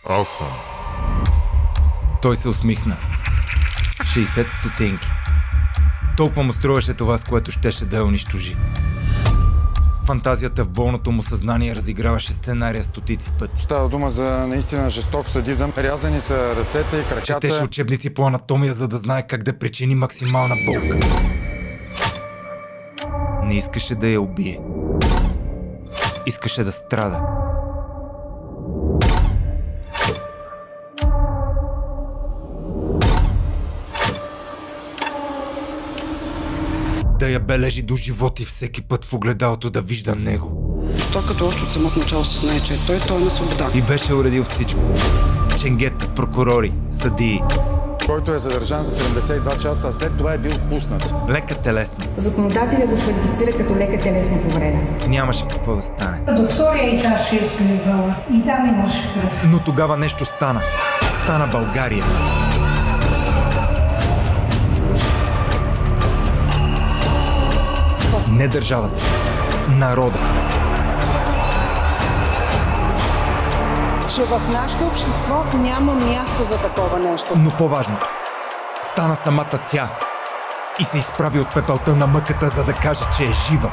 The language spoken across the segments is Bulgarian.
Аз съм. Той се усмихна. 60 стотинки. Толкова му струваше това, с което щеше да я унищожи. Фантазията в болното му съзнание разиграваше сценария стотици пъти. Става дума за наистина жесток садизъм. Рязани са ръцете и краката. Четеше учебници по анатомия, за да знае как да причини максимална болка. Не искаше да я убие. Искаше да страда. Да я бележи до живота и всеки път в огледалото да вижда него. Що като още от самото начало се знае, че той е на свобода. И беше уредил всичко. Ченгета, прокурори, съдии. Който е задържан за 72 часа, а след това е бил пуснат. Лека телесна. Законодателя го квалифицира като лека телесна повреда. Нямаше какво да стане. До втория етаж е слизала и там имаше кръв. Но тогава нещо стана. Стана България. Не държавата. Народа. Че в нашето общество няма място за такова нещо. Но по-важното. Стана самата тя. И се изправи от пепелта на мъката, за да каже, че е жива.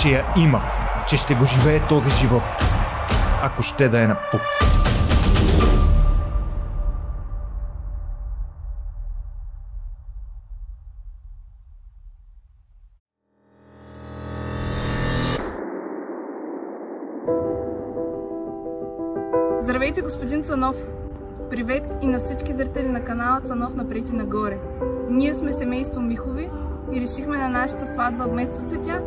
Че я има. Че ще го живее този живот. Ако ще да е на пук. Здравейте, господин Цанов! Привет и на всички зрители на канала Цанов напред и нагоре. Ние сме семейство Михови и решихме на нашата сватба вместо цветя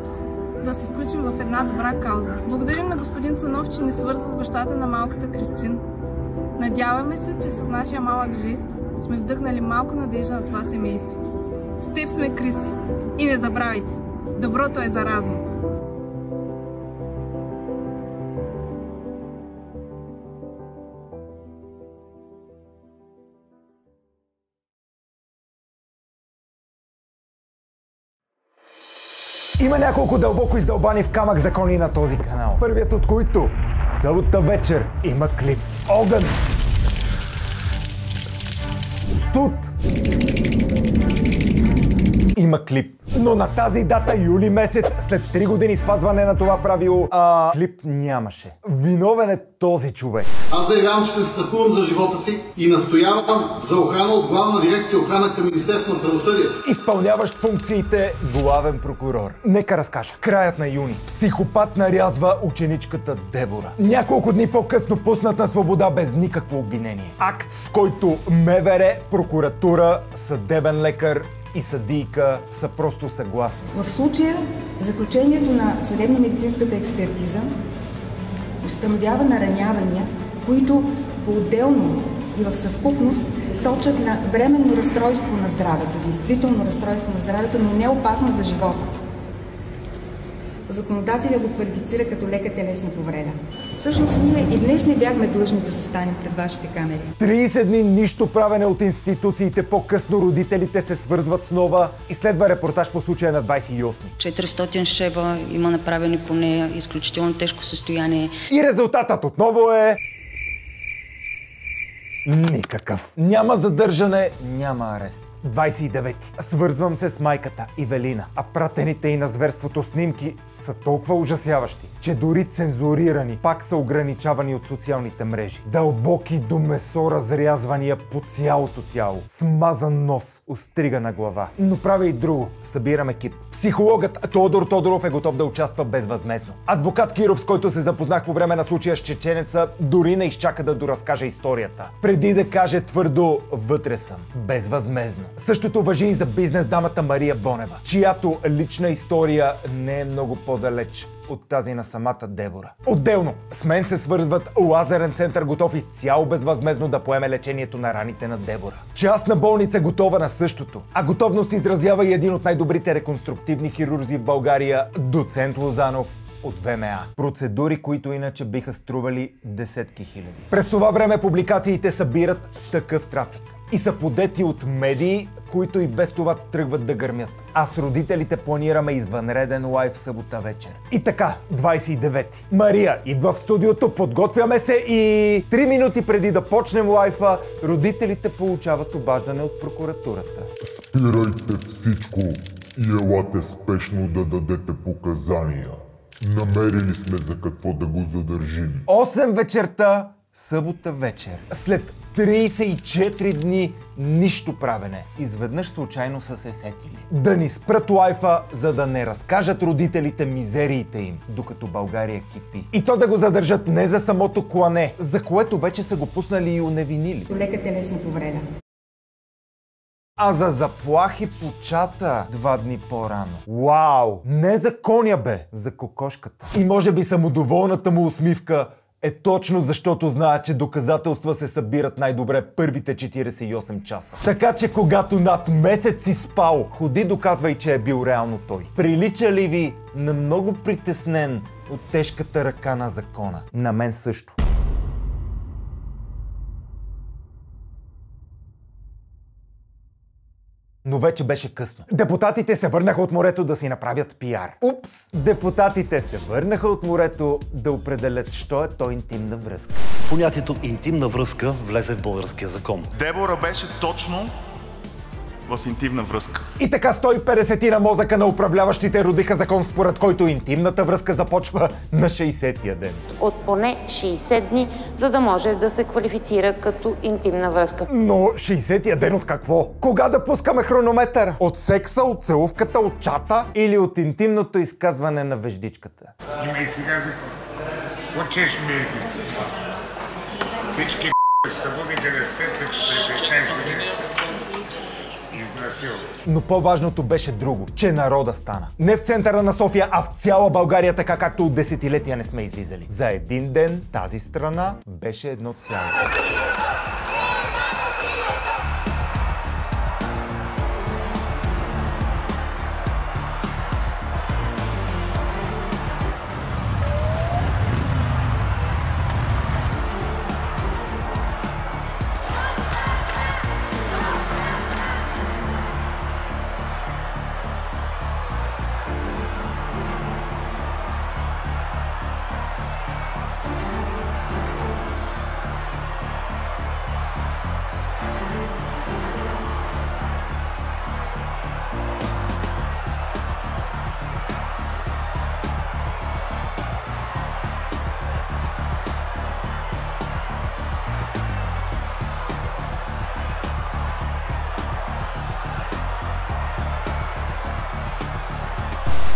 да се включим в една добра кауза. Благодарим на господин Цанов, че ни свърза с бащата на малката Кристин. Надяваме се, че с нашия малък жест сме вдъхнали малко надежда на това семейство. С теб сме, Криси! И не забравяйте, доброто е заразно! Има няколко дълбоко издълбани в камък закони на този канал. Първият от които в събота вечер има клип. Огън! Студ! Има клип. Но на тази дата, юли месец, след 3 години спазване на това правило, клип нямаше. Виновен е този човек. Аз заявявам, че се страхувам за живота си и настоявам за охрана от Главна дирекция охрана към Министерство на правосъдието. Изпълняващ функциите главен прокурор. Нека разкажа. Краят на юни. Психопат нарязва ученичката Дебора. Няколко дни по-късно пуснат на свобода без никакво обвинение. Акт, с който МВР, прокуратура, съдебен лекар и съдийка са просто съгласни. В случая заключението на съдебно-медицинската експертиза установява наранявания, които по-отделно и в съвкупност сочат на временно разстройство на здравето, действително разстройство на здравето, но не опасно за живота. Законодателя го квалифицира като лека телесна повреда. Всъщност ние и днес не бяхме длъжни да застанем пред вашите камери. 30 дни нищо правене от институциите, по-късно родителите се свързват с нова и следва репортаж по случая на 28. 400 шева има направени по нея, изключително тежко състояние. И резултатът отново е... никакъв. Няма задържане, няма арест. 29. Свързвам се с майката Ивелина, а пратените и на зверството снимки са толкова ужасяващи, че дори цензурирани пак са ограничавани от социалните мрежи. Дълбоки до месо разрязвания по цялото тяло, смазан нос, остригана глава. Но правя и друго. Събирам екип. Психологът Тодор Тодоров е готов да участва безвъзмездно. Адвокат Киров, с който се запознах по време на случая с чеченеца, дори не изчака да доразкаже историята. Преди да каже твърдо "вътре съм", безвъзмездно. Същото важи и за бизнес дамата Мария Бонева, чиято лична история не е много по-далеч от тази на самата Дебора. Отделно, с мен се свързват лазерен център, готов изцяло безвъзмездно да поеме лечението на раните на Дебора. Частна болница готова на същото. А готовност изразява и един от най-добрите реконструктивни хирурзи в България, доцент Лозанов от ВМА. Процедури, които иначе биха стрували десетки хиляди. През това време публикациите събират такъв трафик, и са подети от медии, които и без това тръгват да гърмят. А с родителите планираме извънреден лайв събота вечер. И така, 29-ти. Мария идва в студиото, подготвяме се и 3 минути преди да почнем лайфа, родителите получават обаждане от прокуратурата. Спирайте всичко и елате спешно да дадете показания. Намерили сме за какво да го задържим. 8 вечерта, събота вечер. След 34 дни нищо правене. Изведнъж случайно са се сетили да ни спрат лайфа, за да не разкажат родителите мизериите им, докато България кипи. И то да го задържат не за самото клане, за което вече са го пуснали и уневинили. Лека телесна повреда. А за заплахи по чата 2 дни по-рано. Вау! Не за коня бе, за кокошката. И може би самодоволната му усмивка е точно защото знае, че доказателства се събират най-добре първите 48 часа. Така че когато над месец си спал, ходи доказвай, че е бил реално той. Прилича ли ви на много притеснен от тежката ръка на закона? На мен също. Но вече беше късно. Депутатите се върнаха от морето да си направят пиар. Упс! Депутатите се върнаха от морето да определят, що е то интимна връзка. Понятието интимна връзка влезе в българския закон. Дебора беше точно в интимна връзка. И така 150 на мозъка на управляващите родиха закон, според който интимната връзка започва на 60-тия ден. От поне 60 дни, за да може да се квалифицира като интимна връзка. Но 60-тия ден от какво? Кога да пускаме хронометър? От секса, от целувката, от чата или от интимното изказване на веждичката? Има и сега закон. Учеш месец. Всички събудите да сетят, че 15 години са. Но по-важното беше друго, че народа стана. Не в центъра на София, а в цяла България, така както от десетилетия не сме излизали. За един ден тази страна беше едно цяло.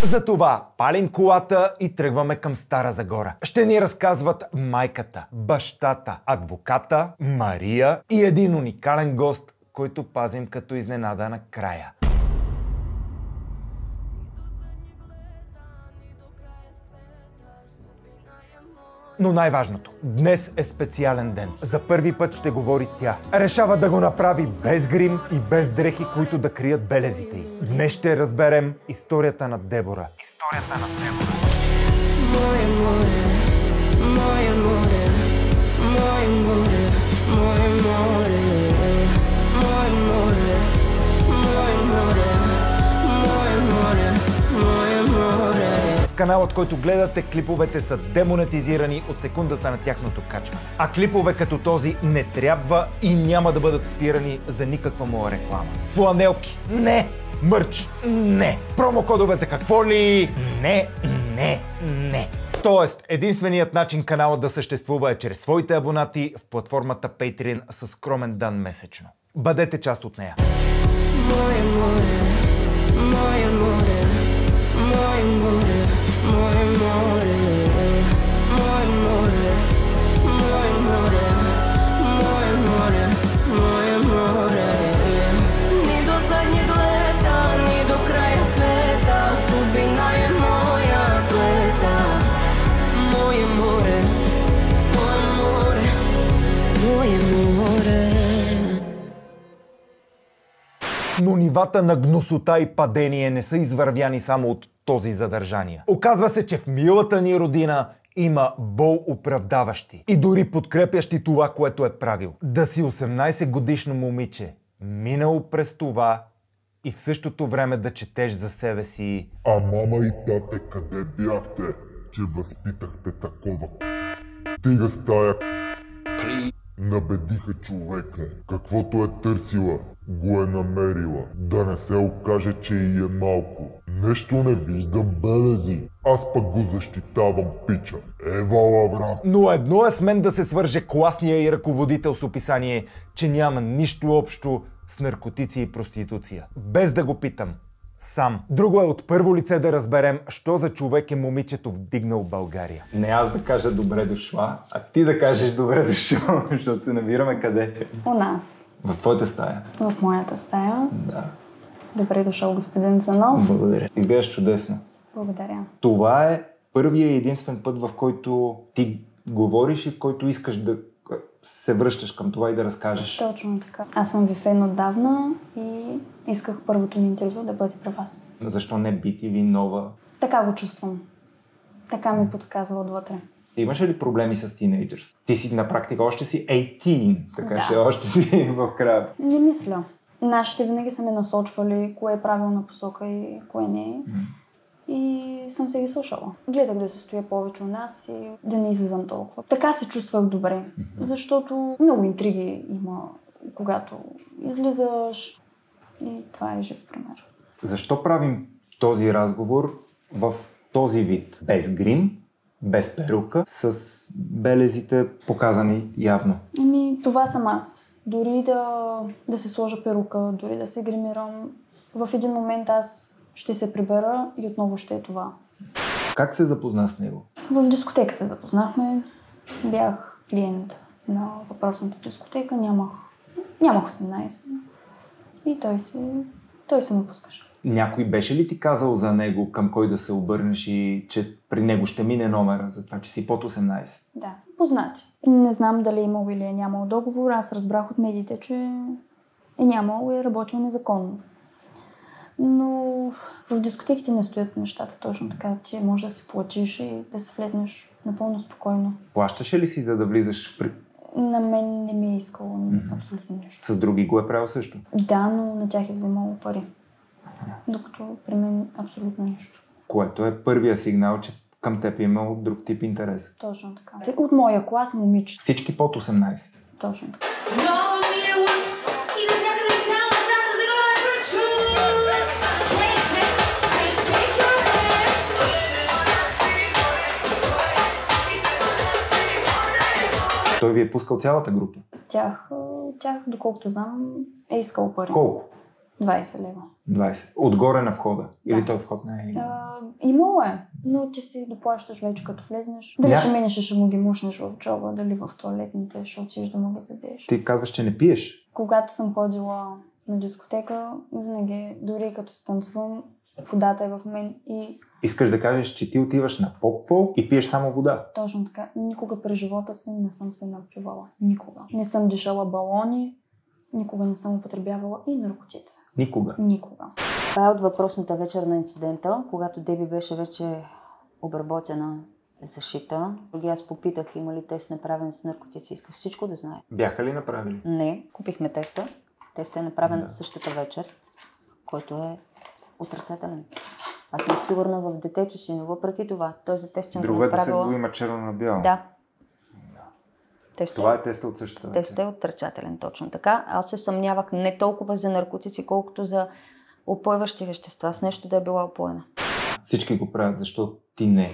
Затова палим колата и тръгваме към Стара Загора. Ще ни разказват майката, бащата, адвоката, Мария и един уникален гост, който пазим като изненада на края. Но най-важното, днес е специален ден. За първи път ще говори тя. Решава да го направи без грим и без дрехи, които да крият белезите й. Днес ще разберем историята на Дебора. Историята на Дебора. Мое море, мое море, мое море, мое море, мое море, мое море, мое море, мое море. Каналът, който гледате, клиповете са демонетизирани от секундата на тяхното качване. А клипове като този не трябва и няма да бъдат спирани за никаква моя реклама. Фланелки? Не! Мърч? Не! Промокодове за какво ли? Не, не, не! Тоест, единственият начин каналът да съществува е чрез своите абонати в платформата Patreon със скромен дан месечно. Бъдете част от нея. Мое море, мое море, мое море, мое море, мое море, мое море, мое море, мое море. Ни до задніх лета, ни до края света, судьбина е моя плета. Мое море, мое море, мое море. Но нивата на гнусота и падение не са извървяни само от този задържания. Оказва се, че в милата ни родина Има бол оправдаващи и дори подкрепящи това, което е правил. Да си 18 годишно момиче, минало през това и в същото време да четеш за себе си. А мама и тате къде бяхте, че възпитахте такова? Тига стая набедиха човека. Каквото е търсила, го е намерила. Да не се окаже, че и е малко. Нещо не виждам белези. Аз пък го защитавам, пича. Евала, брат. Но едно е с мен да се свърже класния и ръководител с описание, че няма нищо общо с наркотици и проституция. Без да го питам. Сам. Друго е от първо лице да разберем, що за човек е момичето вдигнал България. Не аз да кажа добре дошла, а ти да кажеш добре дошъл, защото се намираме къде? У нас. В твоята стая? В моята стая. Да. Добре дошъл, господин Цанов. Благодаря. Изглеждаш чудесно. Благодаря. Това е първият и единствен път, в който ти говориш и в който искаш да се връщаш към това и да разкажеш. Точно така. Аз съм ви фен отдавна и исках първото ми интервю да бъде при вас. Защо не BTV нова? Така го чувствам. Така ми подсказва отвътре. Имаш ли проблеми с тинейджърс? Ти си на практика още си 18, така да. че още си в края. Не мисля. Нашите винаги са ме насочвали кое е правилна посока и кое не е. И съм се ги слушала. Гледах да се стоя повече у нас и да не излизам толкова. Така се чувствах добре, защото много интриги има, когато излизаш и това е жив пример. Защо правим този разговор в този вид? Без грим, без перука, с белезите показани явно? Това съм аз. Дори да се сложа перука, дори да се гримирам, в един момент аз ще се прибера и отново ще е това. Как се запозна с него? В дискотека се запознахме. Бях клиент на въпросната дискотека. Нямах 18. И той се ме пускаше. Някой беше ли ти казал за него към кой да се обърнеш и че при него ще мине номера за това, че си под 18? Да, познати. Не знам дали е имал или е нямал договор. Аз разбрах от медиите, че е нямал и е работил незаконно. Но в дискотеките не стоят нещата точно така. Ти може да си платиш и да се влезнеш напълно спокойно. Плащаше ли си, за да влизаш при... На мен не ми е искало абсолютно нищо. С други го е правил също? Да, но на тях е вземало пари. Докато при мен абсолютно нищо. Което е първия сигнал, че към теб е имал друг тип интерес. Точно така. От моя клас момиче. Всички под 18? Точно така. Той ви е пускал цялата група? Тях, доколкото знам, е искал пари. Колко? 20 лева. 20. Отгоре на входа? Да. Или той вход не е? Имало е, но ти си доплащаш вече като влезнеш. Дали ще минеш и ще му ги мушнеш в джоба, дали в туалетните, ще отидеш да му ги дадеш. Ти казваш, че не пиеш? Когато съм ходила на дискотека, винаги, дори като се танцувам, водата е в мен и... Искаш да кажеш, че ти отиваш на поп-фолк и пиеш само вода? Точно така. Никога през живота си не съм се напивала. Никога. Не съм дишала балони, никога не съм употребявала и наркотици. Никога? Никога. Това е от въпросната вечер на инцидента, когато Деби беше вече обработена, зашита. Аз попитах има ли тест направен с наркотици. Исках всичко да знае. Бяха ли направили? Не. Купихме теста. Тестът е направен същата вечер, който е отрицателен. Аз съм сигурна в детето си, но въпреки това, този тест съм направила... Другата се го има черно на бяло. Да. Това е теста от същата вечер. Тестът е отрицателен, точно така. Аз се съмнявах не толкова за наркотици, колкото за опойващи вещества, с нещо да е била опоена. Всички го правят, защо ти не?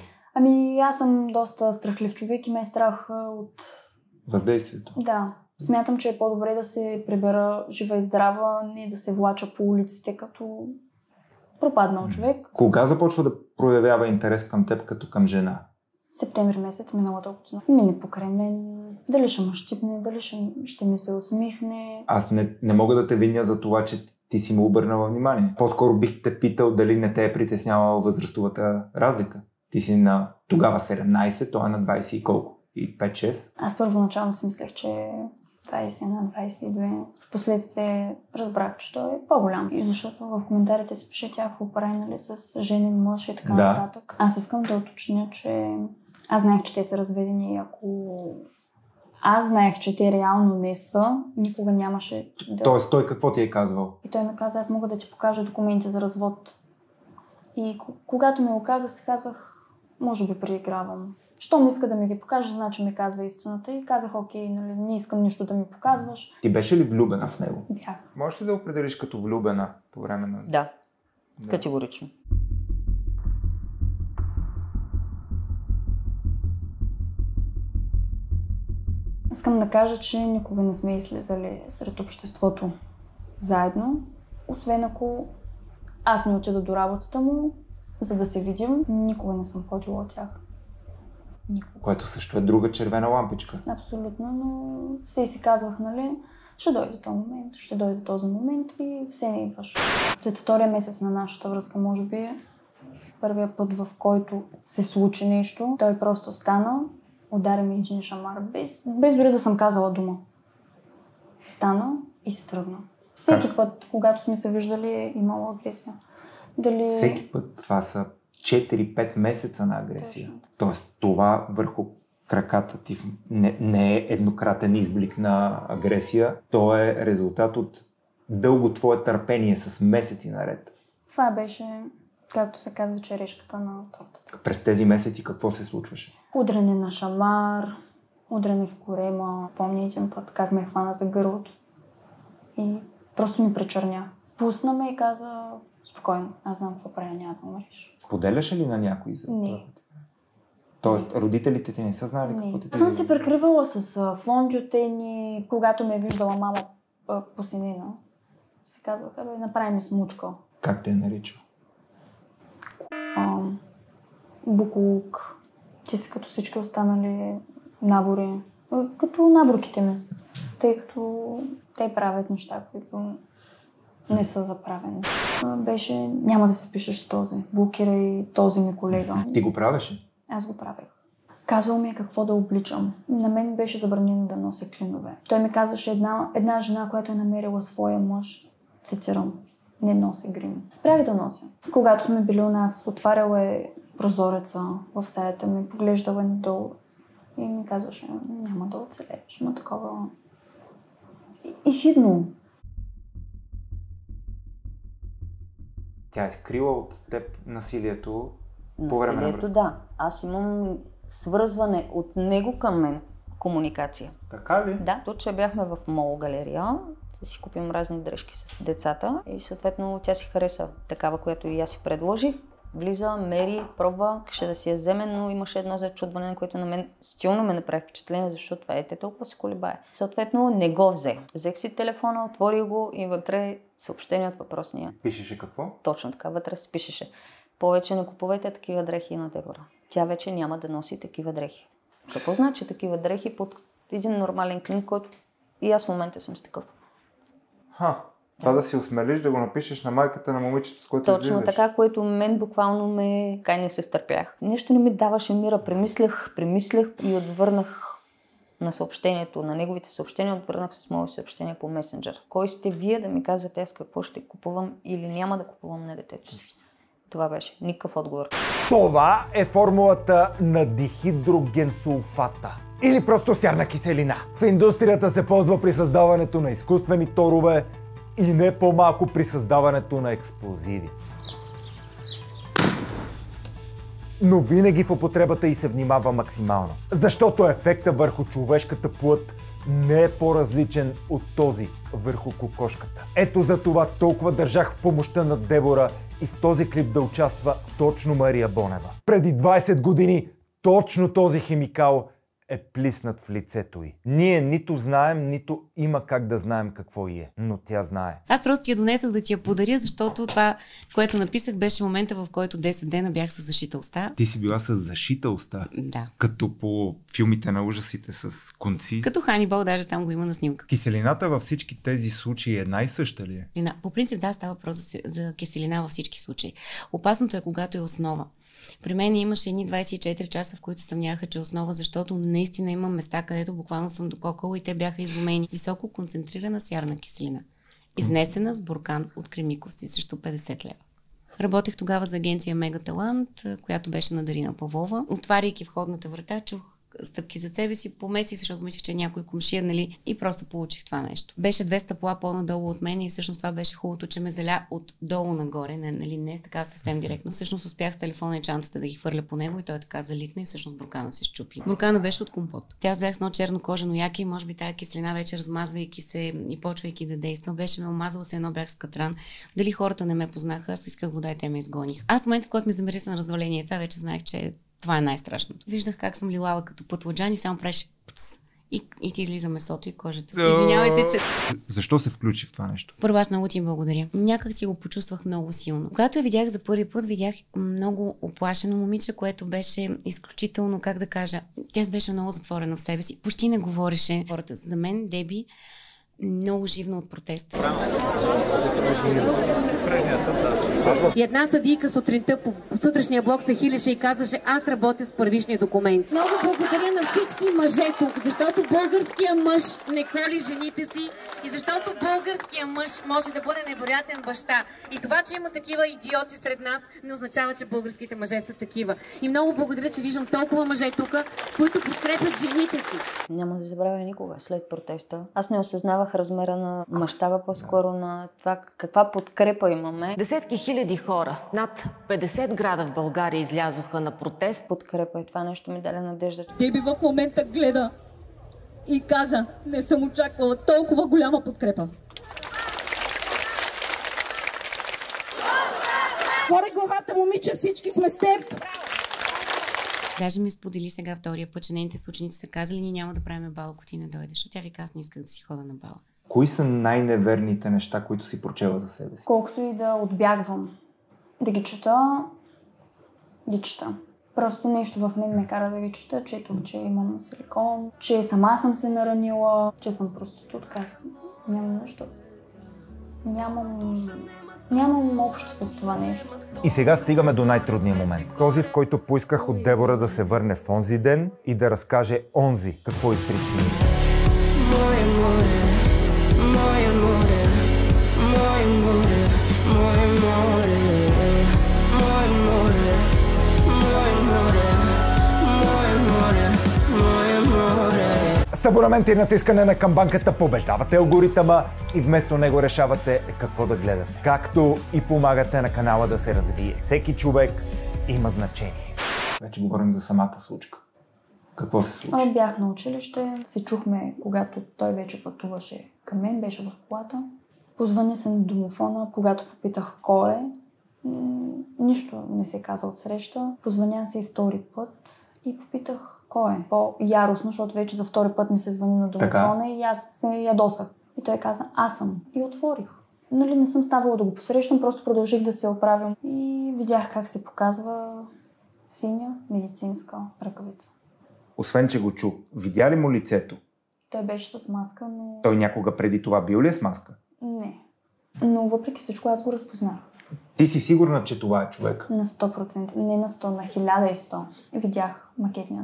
Аз съм доста страхлив човек и ме е страх от... Въздействието? Да. Смятам, че е по-добре да се прибера жива и здрава, не да се влача по улиците като пропаднал човек. Кога започва да проявява интерес към теб като към жена? Септември месец миналата година. Мине покрай мен. Дали ще ме щипне, дали ще ми се усмихне. Аз не мога да те виня за това, че ти си му обърнала внимание. По-скоро бих те питал дали не те е притеснявала възрастовата разлика. Ти си на тогава 17, той е на 20 и колко? И 5-6? Аз първоначално си мислех, че 21-22. Впоследствие разбрах, че той е по-голям. И защото в коментарите се пише тя какво прави, нали, с женен мъж и така нататък. Аз искам да уточня, че Аз знаех, че те са разведени и ако аз знаех, че те реално не са, никога нямаше да... Тоест той какво ти е казвал? И той ми каза, аз мога да ти покажа документи за развод. И когато ми го каза, си казвах, може би преигравам. Щом иска да ми ги покаже, значи ми казва истината. И казах, окей, нали, не искам нищо да ми показваш. Ти беше ли влюбена в него? Бях. Можеш ли да определиш като влюбена по време на... Да. Категорично. Искам да кажа, че никога не сме излизали сред обществото заедно, освен ако аз не отида до работата му, за да се видим. Никога не съм ходила от тях. Никога. Което също е друга червена лампичка. Абсолютно, но все си казвах, нали, ще дойде този момент, ще дойде този момент и все не идваш. След втория месец на нашата връзка, може би, първия път, в който се случи нещо, той просто стана, удари ми един шамар, без дори да съм казала дума. Стана и се тръгна. Всеки път, когато сме се виждали, е имало агресия. Дали... Всеки път това са 4-5 месеца на агресия. Тоест това върху краката ти не е еднократен изблик на агресия, то е резултат от дълго твое търпение с месеци наред. Това беше, както се казва, черешката на тортата. През тези месеци какво се случваше? Удряне на шамар, удряне в корема. Помня един път как ме хвана за гърлото и просто ми пречърня. Пусна ме и каза, спокойно, аз знам какво правя, няма да умреш. Споделяше ли на някой за това? Не. Тоест, родителите ти не са знали какво ти Съм се прекривала с фондютени, когато ме е виждала мама по синина. Се казвах, направи ми смучка. Как те е наричал? Буклук. Ти си като всички останали набори. Като наборките ми. Тъй като те правят неща, които не са за правене. Беше, няма да се пишеш с този. Блокирай този ми колега. Ти го правеше? Аз го правех. Казал ми какво да обличам. На мен беше забранено да нося клинове. Той ми казваше една жена, която е намерила своя мъж, цитирам, не носи грим. Спрях да нося. Когато сме били у нас, отваряла е прозореца в стаята ми, поглеждала е надолу и ми казваше, няма да оцелееш, има такова... И хидно. Тя е скрила от теб насилието по време на връзка? Да. Аз имам свързване от него към мен, комуникация. Така ли? Да. Тут, че бяхме в мол галерия, да си купим разни дрежки с децата и съответно тя си хареса такава, която и аз си предложих. Влиза, мери, пробва, ще да си я вземе, но имаше едно зачудване, на което на мен стилно ме направи впечатление, защото това те толкова се колебае. Съответно не го взе. Взех си телефона, отвори го и вътре съобщение от въпросния. Пишеше какво? Точно така, вътре се пишеше. Повече не купувайте такива дрехи на Дебора. Тя вече няма да носи такива дрехи. Какво значи такива дрехи под един нормален клин, който и аз в момента съм с такъв. Това да си осмелиш да го напишеш на майката на момичето, с което излизаш. Точно така, което мен буквално не се стърпях. Нещо не ми даваше мира. Премислях и отвърнах на съобщението, на неговите съобщения, отвърнах с мои съобщения по месенджер. Кой сте вие да ми казвате аз какво ще купувам или няма да купувам на детето си? Това беше. Никакъв отговор. Това е формулата на дихидрогенсулфата. Или просто сярна киселина. В индустрията се ползва при създаването на изкуствени торове и не по-малко при създаването на експлозиви. Но винаги в употребата й се внимава максимално. Защото ефектът върху човешката плът не е по-различен от този върху кокошката. Ето за това толкова държах в помощта на Дебора и в този клип да участва точно Мария Бонева. Преди 20 години точно този химикал е плиснат в лицето й. Ние нито знаем, нито има как да знаем какво й е, но тя знае. Аз просто ти я донесох да ти я подаря, защото това, което написах, беше момента, в който 10 дена бях с зашита уста. Ти си била с зашита уста? Да. Като по филмите на ужасите с конци? Като Ханибал, даже там го има на снимка. Киселината във всички тези случаи една и съща ли е? По принцип да, става въпрос за киселина във всички случаи. Опасното е когато е основа. При мен имаше едни 24 часа, в които се съмняха, че е основа, защото наистина има места, където буквално съм дококала и те бяха изумени. Високо концентрирана сярна киселина. Изнесена с буркан от Кремиковци срещу 50 лева. Работех тогава за агенция Мега Талант, която беше на Дарина Павлова. Отваряйки входната врата, чух стъпки за себе си, поместих, защото мислех, че е някой комшия, нали, и просто получих това нещо. Беше 2 стъпла по-надолу от мен и всъщност това беше хубавото, че ме заля отдолу нагоре, не така съвсем директно. Всъщност успях с телефона и чантата да ги хвърля по него и той така залитна и всъщност буркана се счупи. Буркана беше от компот. Тя аз бях с едно черно кожено яке и може би тая киселина вече размазвайки се и почвайки да действа, беше ме омазала се едно бях с катран. Дали хората не ме познаха, аз исках вода и те ме изгоних. Аз в момента, когато ми замириса на разваление яйца, вече знаех, че това е най-страшното. Виждах как съм лилава като пътладжан и само правеше пц и ти излиза месото и кожата. Извинявайте, че... Защо се включи в това нещо? Първо аз много ти благодаря. Някак си го почувствах много силно. Когато я видях за първи път, видях много оплашено момиче, което беше изключително, как да кажа, тя беше много затворена в себе си. Почти не говореше. Хората за мен, Деби, много живно от протеста. И една съдийка сутринта по сутрешния блок се хилеше и казваше: аз работя с първични документи. Много благодаря на всички мъже тук, защото българския мъж не коли жените си и защото българския мъж може да бъде невероятен баща. И това, че има такива идиоти сред нас, не означава, че българските мъже са такива. И много благодаря, че виждам толкова мъже тук, които подкрепят жените си. Няма да забравя никога след протеста. Аз не осъзнавах размера на мащаба, по-скоро на това каква подкрепа имаме. Десетки хиляди хора, над 50 града в България излязоха на протест. Подкрепа и това нещо ми даде надежда. Деби в момента гледа и каза: не съм очаквала толкова голяма подкрепа. Горе главата, момиче, всички сме с теб! Даже ми сподели сега втория път, че нейните съученици са казали: ние няма да правим бал, ако ти не дойдеш. Тя вика: аз не исках да си хода на бала. Кои са най-неверните неща, които си прочела за себе си? Колкото и да отбягвам да ги чета, ги чета. Просто нещо в мен ме кара да ги чета. Четох, че имам силикон, че сама съм се наранила, че съм проститутка. Аз нямам нещо. Нямам общо с това нещо. И сега стигаме до най-трудния момент. Този, в който поисках от Дебора да се върне в онзи ден и да разкаже онзи какво и причини. С абонамент и натискане на камбанката побеждавате алгоритъма и вместо него решавате какво да гледате. Както и помагате на канала да се развие. Всеки човек има значение. Вече говорим за самата случка. Какво се случи? Бях на училище, се чухме, когато той вече пътуваше към мен, беше в колата. Позвъни се на домофона, когато попитах кой е. Нищо не се каза от среща. Позвъня се и втори път и попитах кой е. По-яростно, защото вече за втори път ми се звъни на домофона и аз се ядосах. И той каза: аз съм. И отворих. Нали, не съм ставала да го посрещам, просто продължих да се оправям. И видях как се показва синя медицинска ръкавица. Освен, че го чу, видя ли му лицето? Той беше с маска, но... Той някога преди това бил ли е с маска? Не. Но въпреки всичко аз го разпознах. Ти си сигурна, че това е човек? На 100%. Не на 100, на 1100. Видях макетния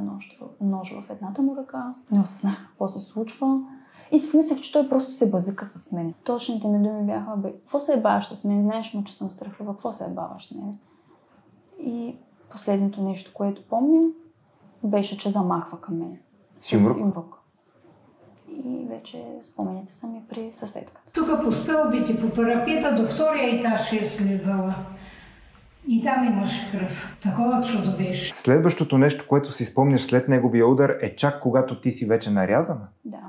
нож в едната му ръка. Не осъзнах какво се случва. И си помислях, че той просто се базика с мен. Точните ми думи бяха: бе, какво се ебаваш с мен? Знаеш му, че съм страхлива. Какво се ебаваш с мен? И последното нещо, което помня, беше, че замахва към мен. С юмрук. И вече спомените са ми при съседката. Тук по стълбите, по парапета до втория етаж е слизала. И там имаш кръв. Такова чудо беше. Следващото нещо, което си спомняш след неговия удар, е чак когато ти си вече нарязана? Да.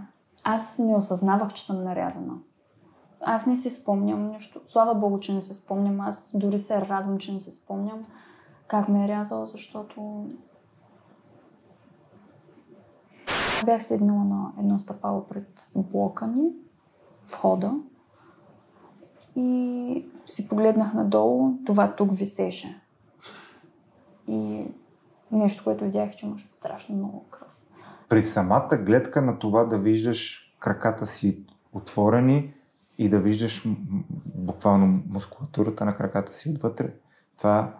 Аз не осъзнавах, че съм нарязана. Аз не си спомням нищо. Слава Богу, че не се спомням. Аз дори се радвам, че не се спомням как ме е рязал, защото... Бях седнала на едно стъпало пред блока ни, входа, и си погледнах надолу, това тук висеше. И нещо, което видях, че имаше страшно много кръв. При самата гледка на това да виждаш краката си отворени и да виждаш буквално мускулатурата на краката си отвътре, това...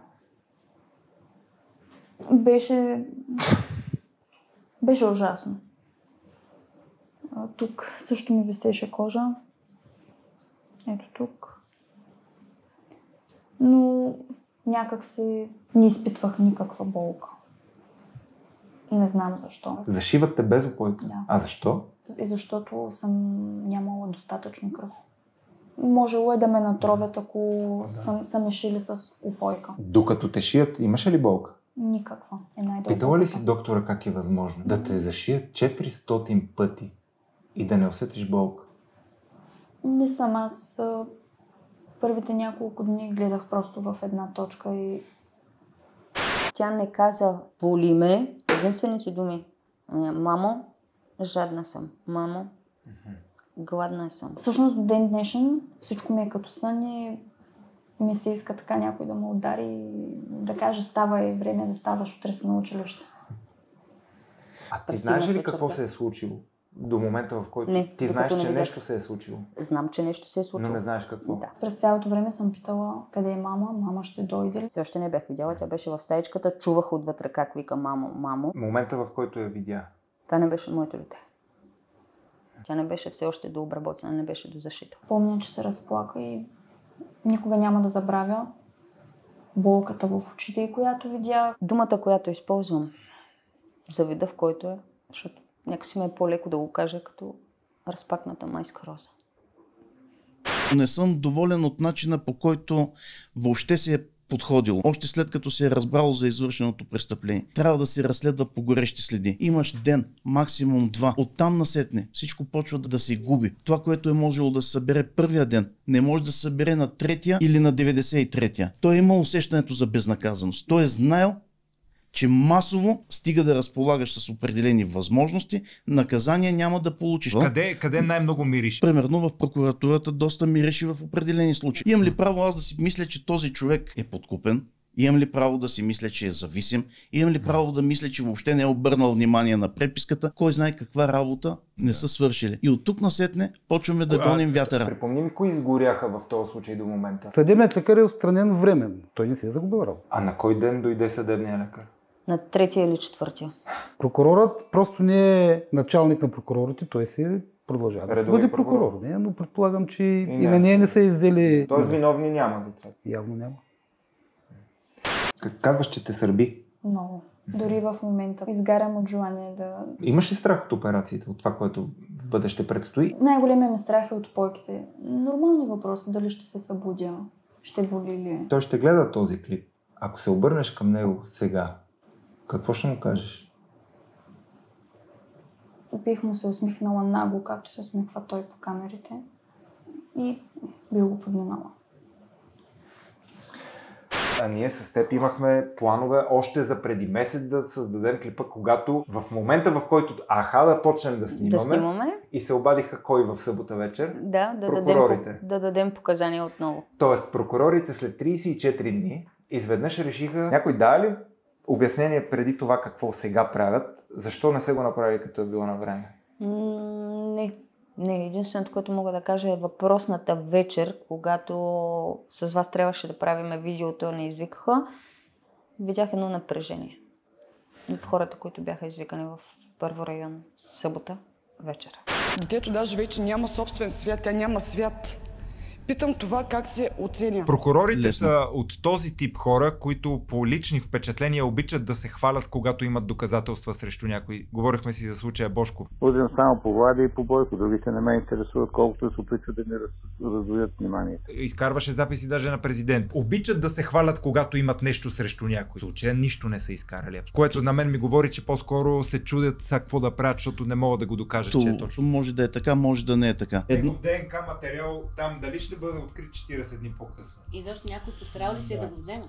Беше ужасно. Тук също ми висеше кожа. Ето тук. но някак си не изпитвах никаква болка. Не знам защо. Зашиват те без упойка? Да. А защо? И защото съм нямала достатъчно кръв. Можело е да ме натровят, ако са ме шили с упойка. Докато те шият, имаше ли болка? Никаква. Най-добре. Питала ли си доктора как е възможно да те зашият 400 пъти и да не усетиш болка? Не съм. Аз първите няколко дни гледах просто в една точка и... Тя не каза боли ме. Единствените думи. Мамо, жадна съм. Мамо, гладна съм. Всъщност до ден днешен всичко ми е като сън и ми се иска така някой да ме удари и да каже става е време да ставаш, утре си на училище. А ти знаеш ли какво се е случило до момента, в който не, ти знаеш, че нещо се е случило? Знам, че нещо се е случило. Но не знаеш какво? Да. През цялото време съм питала къде е мама, мама ще дойде ли? Все още не бях видяла, тя беше в стаичката, чувах отвътре как вика мамо, мамо. Момента, в който я видя. Това не беше моето дете. Тя не беше все още дообработена, не беше дозашита. Помня, че се разплака и никога няма да забравя болката в очите, която видях. Думата, която използвам за вида, в който е, защото някакси ме е по-леко да го кажа като разпакната майска роза. Не съм доволен от начина, по който въобще се е подходило. Още след като се е разбрало за извършеното престъпление. Трябва да се разследва по горещи следи. Имаш ден, максимум 2. Оттам насетне всичко почва да се губи. Това, което е можело да се събере първия ден, не може да се събере на третия или на 93-я. Той е имал усещането за безнаказаност. Той е знаел, че масово стига да разполагаш с определени възможности, наказания няма да получиш. Къде най-много мириш? Примерно в прокуратурата доста мириши в определени случаи. Имам ли право аз да си мисля, че този човек е подкупен? Имам ли право да си мисля, че е зависим? Имам ли право да мисля, че въобще не е обърнал внимание на преписката? Кой знае каква работа не са свършили. И от тук насетне почваме да гоним вятъра. Припомни ми, кои изгоряха в този случай до момента? Съдебният лекар е отстранен временно. Той не се е загубил работа. А на кой ден дойде съдебният лекар? На 3-я или 4-я. Прокурорът просто не е началник на прокурорите, той си продължава да бъде прокурор. Не, но предполагам, че и на нея не са иззели... Тоест виновни няма за това? Явно няма. Как казваш, че те сърби? Много. Дори в момента изгарям от желание да... Имаш ли страх от операциите, от това, което в бъдеще предстои? Най-големият ми страх е от пойките. Нормални въпроси, дали ще се събудя, ще боли ли. Той ще гледа този клип. Ако се обърнеш към него сега, какво ще му кажеш? Бих му се усмихнала нагло, както се усмихва той по камерите. И би го подминала. А ние с теб имахме планове още за преди месец да създадем клипа, когато в момента, в който да почнем да снимаме. И се обадиха кой в събота вечер? Да прокурорите. Да дадем показания отново. Тоест прокурорите след 34 дни изведнъж решиха... Някой дава ли обяснение преди това какво сега правят? Защо не са го направили като е било на време? Не, единственото, което мога да кажа е въпросната вечер, когато с вас трябваше да правим видеото, не извикаха. Видях едно напрежение в хората, които бяха извикани в първо район събота вечер. Детето даже вече няма собствен свят, тя няма свят. Питам това как се оценя. Прокурорите са от този тип хора, които по лични впечатления обичат да се хвалят, когато имат доказателства срещу някой. Говорихме си за случая Божков. Уден само по Влади и по Бойко, другите не ме интересуват, колкото се опитват да ми раздвоят внимание. Изкарваше записи даже на президент. Обичат да се хвалят, когато имат нещо срещу някой. В случая нищо не са изкарали. Което на мен ми говори, че по-скоро се чудят сега какво да правят, защото не могат да го докажат, че е точно. Може да е така, може да не е така. Негов ДНК материал там дали ще бъде открит 40 дни по-късно. И защо някой постарал ли се да го вземе?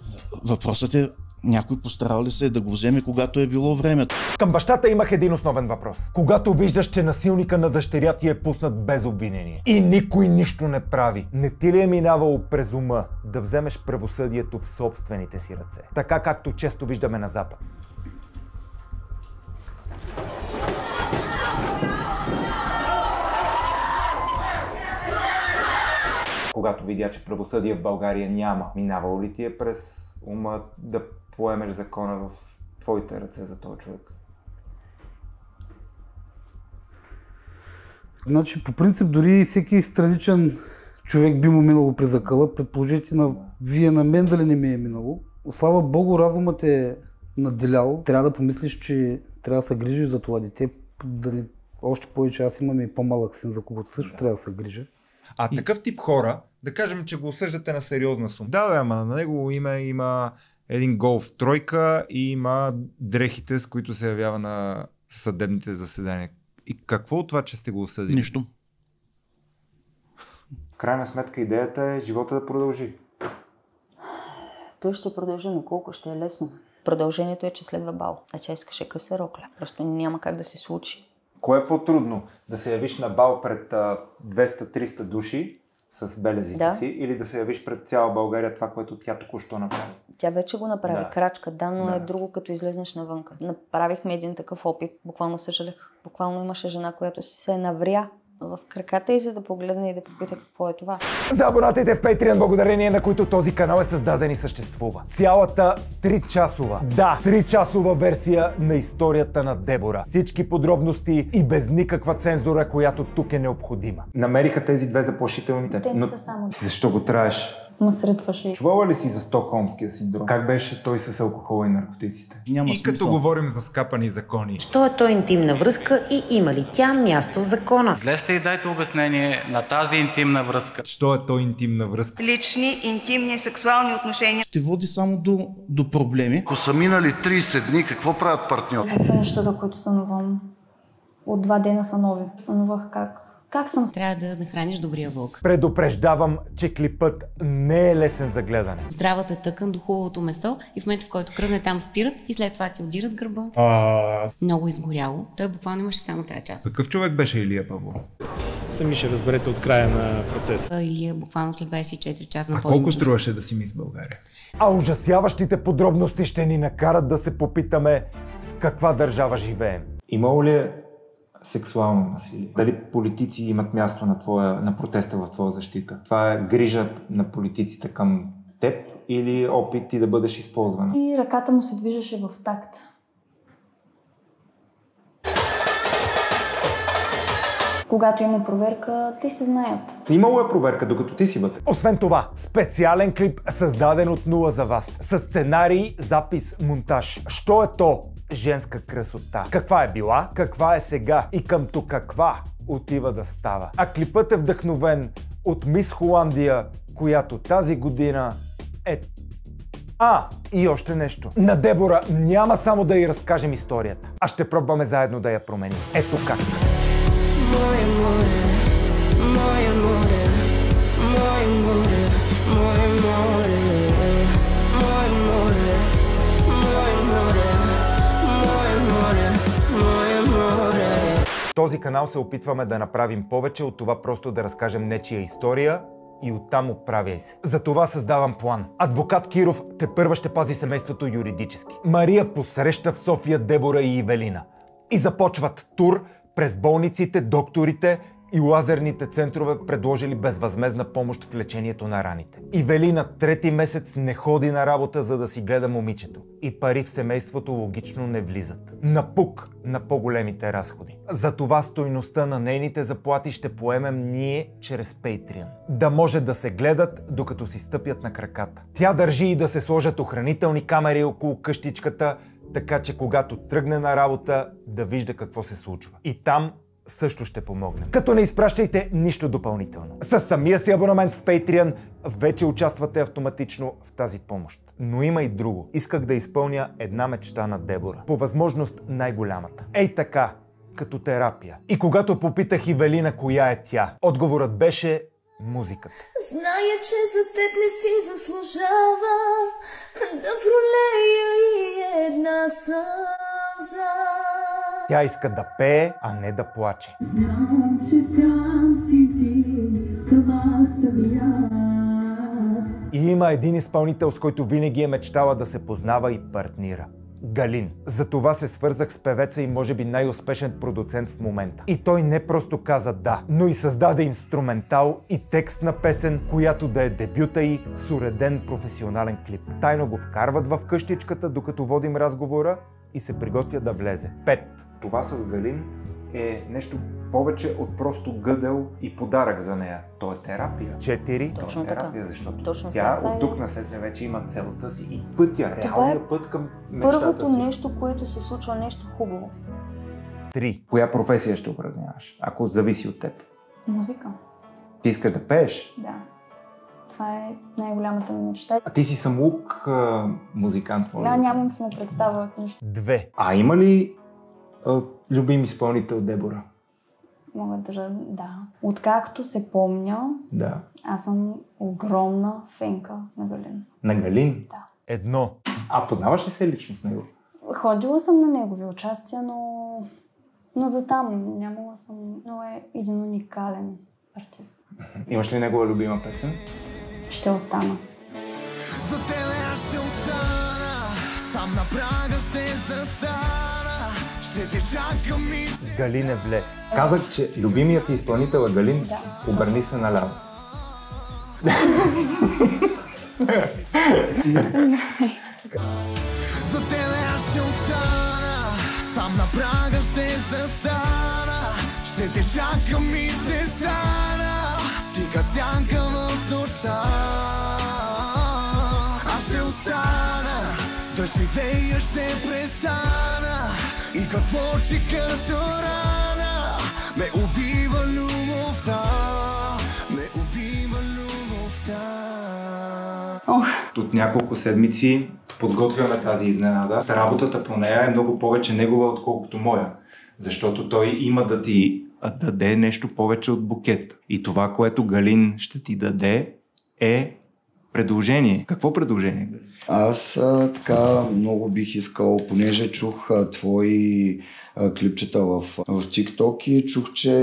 Въпросът е, някой постарал ли се да го вземе, когато е било времето? Към бащата имах един основен въпрос. Когато виждаш, че насилника на дъщеря ти е пуснат без обвинение и никой нищо не прави, не ти ли е минавало през ума да вземеш правосъдието в собствените си ръце? Така както често виждаме на Запад. Когато видя, че правосъдие в България няма, минавало ли ти е през ума да поемеш закона в твоите ръце за този човек? Значи, по принцип, дори всеки страничен човек би му минало през акъла. Предположете вие на мен дали не ми е минало. Слава Богу, разумът е надделял. Трябва да помислиш, че трябва да се грижиш за това дете. Още повече аз имам и по-малък син, за когото също трябва да се грижа. Такъв тип хора, да кажем, че го осъждате на сериозна сума. Да, ама на него има един голф тройка и има дрехите, с които се явява на съдебните заседания. И какво от това, че сте го осъдили? Нищо. В крайна сметка идеята е живота да продължи. Той ще продължи, но колко ще е лесно. Продължението е, че следва бал, а тя искаше къса рокля. Просто няма как да се случи. Кое е по-трудно? Да се явиш на бал пред 200-300 души с белезите си или да се явиш пред цяла България това, което тя току-що направи? Тя вече го направи, крачка, но е друго, като излезнеш навънка. Направихме един такъв опит, буквално съжалех. Буквално имаше жена, която си се навря в краката и за да погледне и да попита какво е това. За абонатите в Patreon, благодарение на които този канал е създаден и съществува. Цялата 3-часова версия на историята на Дебора. Всички подробности и без никаква цензура, която тук е необходима. Намериха тези две заплашителните. Те не са само. Защо го траеш? Ма срътваше. Чувала ли си за Стокхолмския синдром? Как беше той с алкохола и наркотиците? Няма и като говорим за скапани закони. Що е то интимна връзка и има ли тя място в закона? Излезте и дайте обяснение на тази интимна връзка. Що е то интимна връзка? Лични, интимни, сексуални отношения. Ще води само до проблеми. Ако са минали 30 дни, какво правят партньори? За нещата, които сънувам. От 2 дена са нови. Сънувах как съм. Трябва да нахраниш добрия вълк. Предупреждавам, че клипът не е лесен за гледане. Здравата тъкан до хубавото месо и в момента, в който кръвне, там спират и след това ти удират гърба. Много изгоряло. Той буквално имаше само тази част. Какъв човек беше Илия Павлов? Сами ще разберете от края на процеса. Илия буквално след 24 часа. Колко струваше да си мис България? А ужасяващите подробности ще ни накарат да се попитаме в каква държава живеем. Имало ли е сексуално насилие? Дали политици имат място на протеста в твоя защита? Това е грижа на политиците към теб или опит ти да бъдеш използвана? И ръката му се движеше в такт. Когато има проверка, те се знаят. Имало е проверка, докато ти си вътре. Освен това, специален клип, създаден от нула за вас. С сценарий, запис, монтаж. Що е то женска красота? Каква е била, каква е сега и къмто каква отива да става. А клипът е вдъхновен от Мис Холандия, която тази година е... И още нещо. На Дебора няма само да й разкажем историята, а ще пробваме заедно да я променим. Ето как. Moje more, moje more, moje more, moje more, moje more, moje more, moje more, moje more. В този канал се опитваме да направим повече от това просто да разкажем нечия история и оттам отправяй се. Затова създавам план. Адвокат Киров тепърва ще пази семейството юридически. Мария посреща в София Дебора и Ивелина. И започват тур през болниците, докторите и лазерните центрове, предложили безвъзмездна помощ в лечението на раните. Ивелина 3-ти месец не ходи на работа, за да си гледа момичето. И пари в семейството логично не влизат. Напук на по-големите разходи. Затова стойността на нейните заплати ще поемем ние чрез Patreon. Да може да се гледат, докато си стъпят на краката. Тя държи и да се сложат охранителни камери около къщичката, така че когато тръгне на работа, да вижда какво се случва. И там също ще помогнем. Като не изпращайте нищо допълнително. С самия си абонамент в Patreon вече участвате автоматично в тази помощ. Но има и друго. Исках да изпълня една мечта на Дебора. По възможност най-голямата. Ей така, като терапия. И когато попитах Ивелина коя е тя, отговорът беше музиката. Зная, че за теб не си заслужава да пролея и една сълза. Тя иска да пее, а не да плаче. Знам, че сам си ти, сама съм и аз. И има един изпълнител, с който винаги е мечтала да се познава и партнира. Галин. Затова се свързах с певеца и може би най-успешен продуцент в момента. И той не просто каза да, но и създаде инструментал и текст на песен, която да е дебюта й с уреден професионален клип. Тайно го вкарват в къщичката, докато водим разговора и се приготвя да влезе. 5. Това с Галин е нещо повече от просто гъдел и подарък за нея. То е терапия. 4. То е терапия, защото Точно тя така от тук насетне вече има целта си и пътя, реалния път към мечтата първото си. нещо, което се случва, нещо хубаво. 3. Коя професия ще упражняваш, ако зависи от теб? Музика. Ти искаш да пееш? Да. Това е най-голямата ми мечта. А ти си самоук музикант, може Да, да? нямам се на представа от нищо. 2. А има ли любим изпълнител Дебора? Мога да. Откакто се помня, Да. аз съм огромна фенка на Галин. На Галин? Да. 1. А познаваш ли се лично с него? Ходила съм на негови участия, но до там нямала съм. Но е един уникален артист. Имаш ли негова любима песен? Ще остана. За тебе аз ще остана, сам на прага ще застана, ще те чакам и... Галин е влез. Казах, че любимият ти изпълнител е Галин. Да. Обърни се наляво. За тебе аз ще остана, сам на прага ще застана, ще те чакам и ще стана, тиха сянка в нощта. Аз ще остана, да живея ще престана, и какво че като рана ме убива любовта, ме убива любовта. От няколко седмици подготвяме тази изненада. Работата по нея е много повече негова, отколкото моя. Защото той има да ти даде нещо повече от букет. И това, което Галин ще ти даде, е предложение. Какво предложение, Галин? Аз така много бих искал, понеже чух твои клипчета в TikTok и чух, че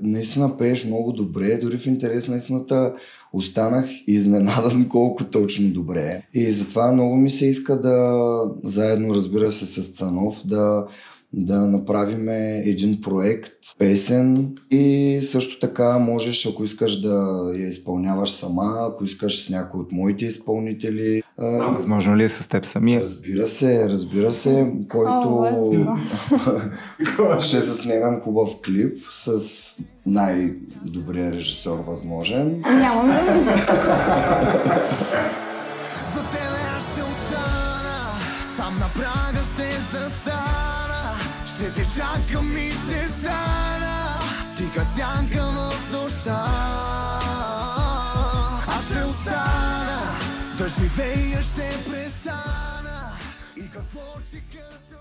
наистина пееш много добре, дори в интерес на истината останах изненадан колко точно добре. И затова много ми се иска да, заедно разбира се с Цанов, да направим един проект, песен и също така можеш, ако искаш да я изпълняваш сама, ако искаш с някой от моите изпълнители. Възможно ли е с теб самия? Разбира се, който ще заснемем хубав клип с най-добрия режисьор възможен. Нямам да видя. За тебе аз ще остана, сам на прага ще застана, ще те чакам и ще стана, тиха сянка в нощта. Аз ще остана, да живея ще престана, и какво че като